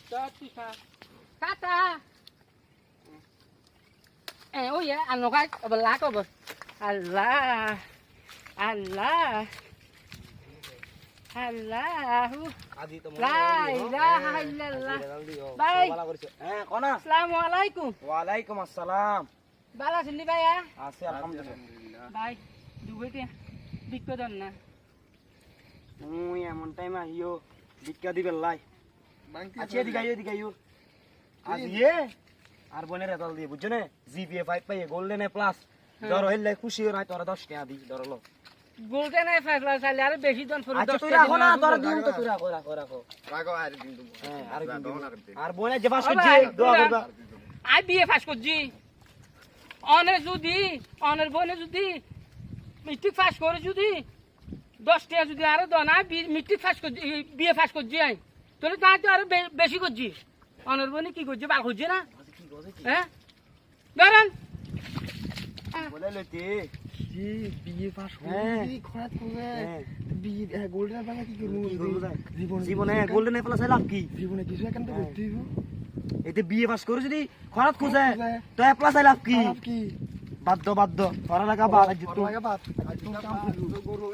Kata. Oh ya, anu kai belah kok, Bos. Allah. Allah. Allahu. La ilaha illallah. Baik. কোনা Assalamualaikum. ওয়ালাইকুম আসসালাম Bala sini Bay ya. আছি আলহামদুলিল্লাহ Bay. Duit ya. Bikko don na. মুই এমন time আহিও ভিক্ষা দিবে লাই আচ্ছা এদিকে আইও আজ ইয়ে আর বোনের এতল দিয়ে বুঝছো না জিপিএ 5 পাইয়ে গোল্ডেন এ প্লাস ধরো হইলে খুশি হই না তোরা 10 টাকা দি ধরো লো Golden ai ফাইফলা চাইলে আর বেশি দন ফুল 10 আচ্ছা তুই রাখো না তোরা দিন তো তুই রাখো আর দিন দেবো হ্যাঁ আর দিন আর বোনে যে পাস করছে দোয়া করবা আই বিয়ে পাস করছি অনের বনে যদি মেট্রিক পাস করে যদি 10 টাকা যদি আরো দন আই মেট্রিক পাস করছি বিয়ে পাস করছি আই তাহলে তাই তো আরো বেশি করছি অনের বনে কি করছে বাল করছে না হ্যাঁ ধরেন বলে লইতে জি বিয়ে পাস হ্যাঁ। করে খরাত করে হ্যাঁ। বিয়ে গোল্ডেন বাংলা কি করব জীবনে গোল্ডেন এ প্লাস লাভ কি জীবনে কিছু এখন তো করতে হইব এতে বিয়ে পাস করে যদি খরাত খুঁজে খুঁজে। তো এ প্লাস লাভ কি খারাপ কি বাধ্য পড়ালেখা বাদ পড়ালেখা বাদ আজ তো কাম করব